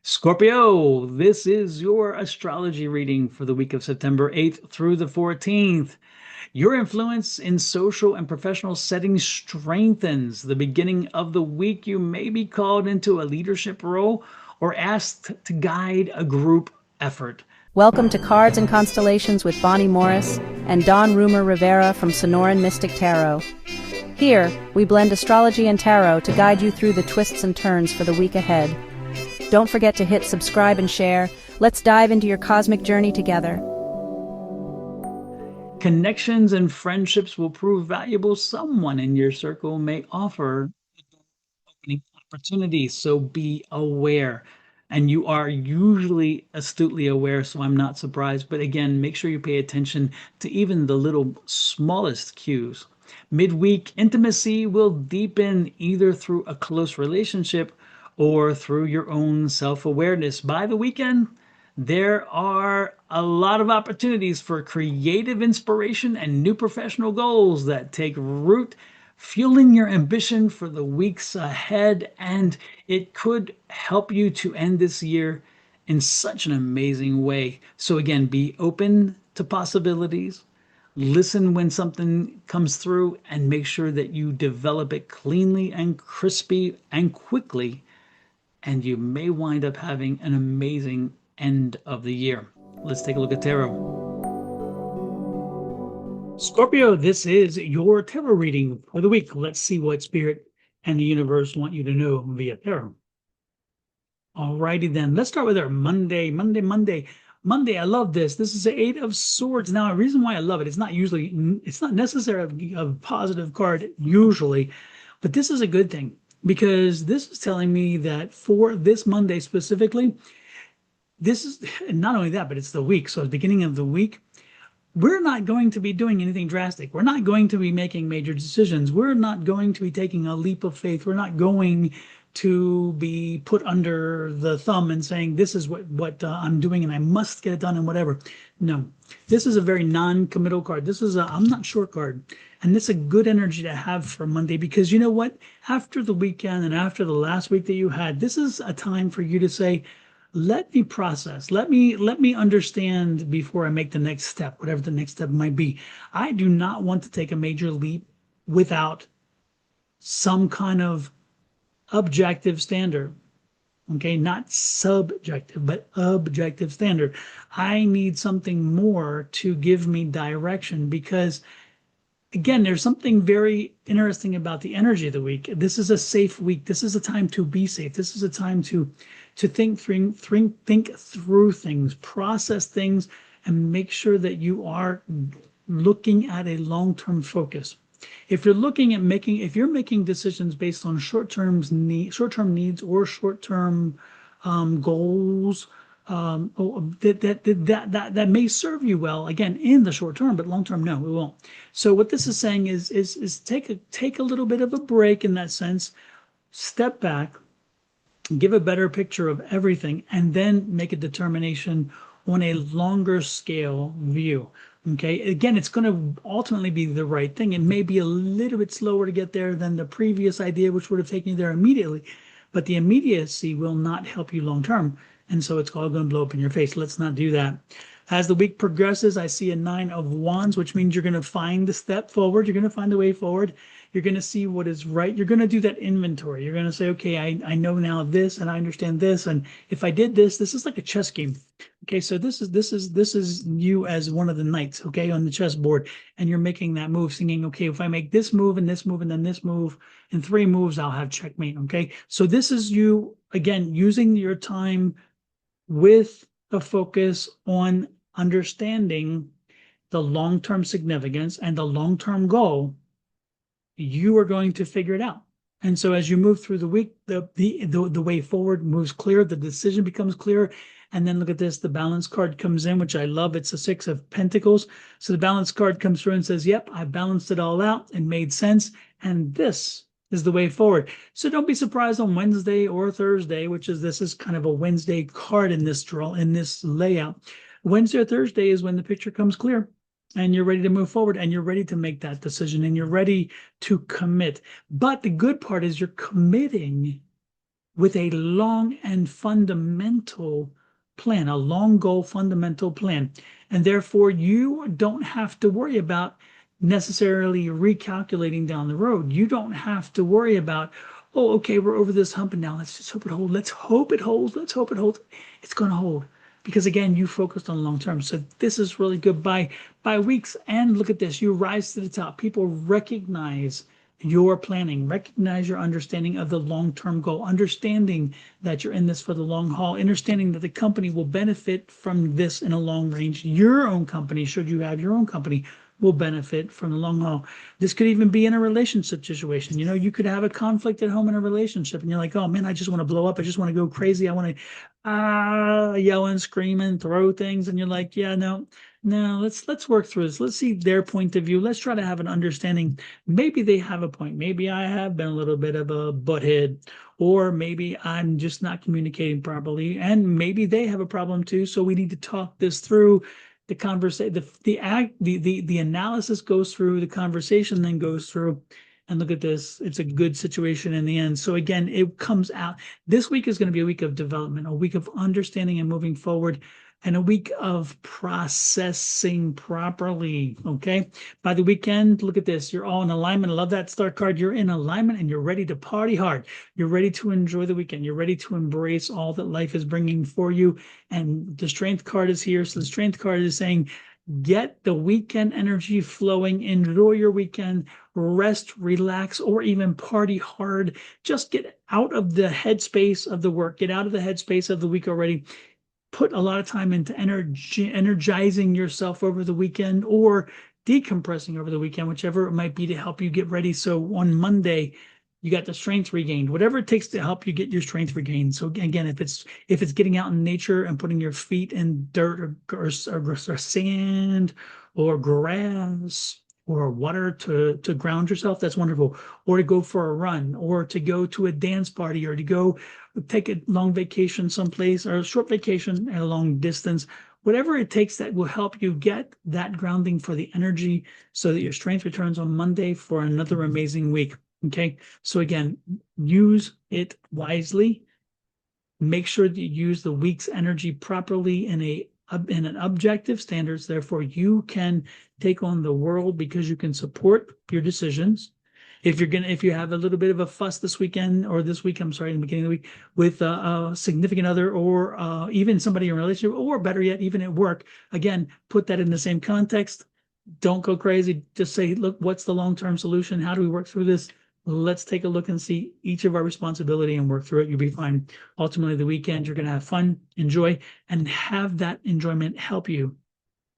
Scorpio, this is your astrology reading for the week of September 8th through the 14th. Your influence in social and professional settings strengthens. The beginning of the week, you may be called into a leadership role or asked to guide a group effort. Welcome to Cards and Constellations with Bonnie Morris and Don Rumor Rivera from Sonoran Mystic Tarot. Here, we blend astrology and tarot to guide you through the twists and turns for the week ahead. Don't forget to hit subscribe and share. Let's dive into your cosmic journey together. Connections and friendships will prove valuable. Someone in your circle may offer opening opportunities, so be aware. And you are usually astutely aware, so I'm not surprised. But again, make sure you pay attention to even the little smallest cues. Midweek intimacy will deepen either through a close relationship or through your own self awareness. By the weekend, there are a lot of opportunities for creative inspiration and new professional goals that take root, fueling your ambition for the weeks ahead. And it could help you to end this year in such an amazing way. So, again, be open to possibilities. Listen when something comes through and make sure that you develop it cleanly and crispy and quickly, and you may wind up having an amazing end of the year. Let's take a look at tarot. Scorpio, this is your tarot reading for the week. Let's see what Spirit and the universe want you to know via tarot. Alrighty then, let's start with our Monday. Monday, I love this. This is the Eight of Swords. Now, a reason why I love it, it's not necessarily a positive card usually, but this is a good thing because this is telling me that for this Monday specifically, this is not only that, but it's the week. So at the beginning of the week, we're not going to be doing anything drastic. We're not going to be making major decisions. We're not going to be taking a leap of faith. We're not going to be put under the thumb and saying, this is what I'm doing and I must get it done and whatever. No, this is a very non-committal card. This is a I'm not sure card. And this is a good energy to have for Monday because you know what? After the weekend and after the last week that you had, this is a time for you to say, let me process, let me understand before I make the next step, whatever the next step might be. I do not want to take a major leap without some kind of objective standard. Okay, not subjective, but objective standard. I need something more to give me direction because again, there's something very interesting about the energy of the week. This is a safe week. This is a time to be safe. This is a time to think through things, process things, and make sure that you are looking at a long-term focus. If you're making decisions based on short-term needs or short-term goals, that may serve you well again in the short term, but long term, no, it won't. So what this is saying is take a little bit of a break in that sense, step back, give a better picture of everything, and then make a determination on a longer scale view. Okay, again, it's going to ultimately be the right thing. It may be a little bit slower to get there than the previous idea, which would have taken you there immediately, but the immediacy will not help you long term. And so it's all going to blow up in your face. Let's not do that. As the week progresses, I see a Nine of Wands, which means you're going to find the step forward. You're going to find the way forward. You're going to see what is right. You're going to do that inventory. You're going to say, okay, I know now this, and I understand this. And if I did this is like a chess game. Okay, so this is you as one of the knights, okay, on the chessboard, and you're making that move, thinking, okay, if I make this move and this move and then this move, in 3 moves, I'll have checkmate. Okay, so this is you again using your time with a focus on understanding the long-term significance and the long-term goal. You are going to figure it out. And so as you move through the week, the way forward moves clear, the decision becomes clear. And then look at this, the balance card comes in, which I love. It's a 6 of Pentacles. So the balance card comes through and says, yep, I balanced it all out and made sense. And this is the way forward. So don't be surprised on Wednesday or Thursday, this is kind of a Wednesday card in this draw, in this layout. Wednesday or Thursday is when the picture comes clear and you're ready to move forward and you're ready to make that decision and you're ready to commit. But the good part is you're committing with a long and fundamental plan, a long goal fundamental plan. And therefore, you don't have to worry about necessarily recalculating down the road. You don't have to worry about, oh, okay, we're over this hump and now let's just hope it holds. Let's hope it holds. Let's hope it holds. It's going to hold. Because again, you focused on long term. So this is really good by weeks. And look at this, you rise to the top. People recognize your planning, recognize your understanding of the long-term goal, understanding that you're in this for the long haul, understanding that the company will benefit from this in a long range. Your own company, should you have your own company, will benefit from the long haul. This could even be in a relationship situation. You know, you could have a conflict at home in a relationship and you're like, oh man, I just want to blow up. I just want to go crazy. I want to yell and scream and throw things. And you're like, yeah, no, let's work through this. Let's see their point of view. Let's try to have an understanding. Maybe they have a point. Maybe I have been a little bit of a butthead, or maybe I'm just not communicating properly, and maybe they have a problem too. So we need to talk this through. The conversation, the analysis goes through, the conversation then goes through, and look at this. It's a good situation in the end. So again, it comes out. This week is going to be a week of development, a week of understanding and moving forward, and a week of processing properly. Okay. By the weekend, look at this. You're all in alignment. I love that star card. You're in alignment and you're ready to party hard. You're ready to enjoy the weekend. You're ready to embrace all that life is bringing for you. And the strength card is here. So the strength card is saying, get the weekend energy flowing, enjoy your weekend, rest, relax, or even party hard. Just get out of the headspace of the work, get out of the headspace of the week already. Put a lot of time into energizing yourself over the weekend or decompressing over the weekend, whichever it might be, to help you get ready. So on Monday, you got the strength regained, whatever it takes to help you get your strength regained. So again, if it's getting out in nature and putting your feet in dirt or sand or grass or water to ground yourself, that's wonderful. Or to go for a run, or to go to a dance party, or to go take a long vacation someplace, or a short vacation at a long distance. Whatever it takes that will help you get that grounding for the energy so that your strength returns on Monday for another amazing week. Okay. So again, use it wisely. Make sure that you use the week's energy properly in an objective standards. Therefore, you can take on the world because you can support your decisions. If you have a little bit of a fuss this weekend or this week, I'm sorry, in the beginning of the week, with a significant other or even somebody in a relationship, or better yet, even at work, again, put that in the same context. Don't go crazy. Just say, look, what's the long-term solution? How do we work through this? Let's take a look and see each of our responsibility and work through it. You'll be fine. Ultimately, the weekend, you're going to have fun, enjoy, and have that enjoyment help you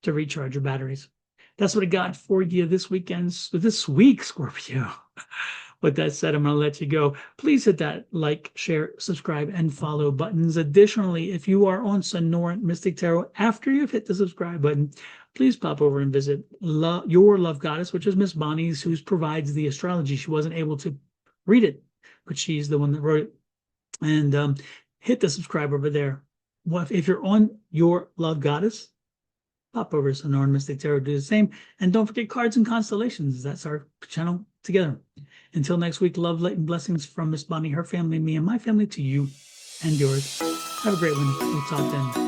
to recharge your batteries. That's what I got for you this week, Scorpio. With that said, I'm going to let you go. Please hit that like, share, subscribe, and follow buttons. Additionally, if you are on Sonoran Mystic Tarot, after you've hit the subscribe button, please pop over and visit Your Love Goddess, which is Miss Bonnie's, who provides the astrology. She wasn't able to read it, but she's the one that wrote it. And hit the subscribe over there. Well, if you're on Your Love Goddess, pop over to Sonoran Mystic Tarot, do the same. And don't forget cards and constellations. That's our channel together. Until next week, love, light, and blessings from Miss Bonnie, her family, me, and my family to you and yours. Have a great one. We'll talk then.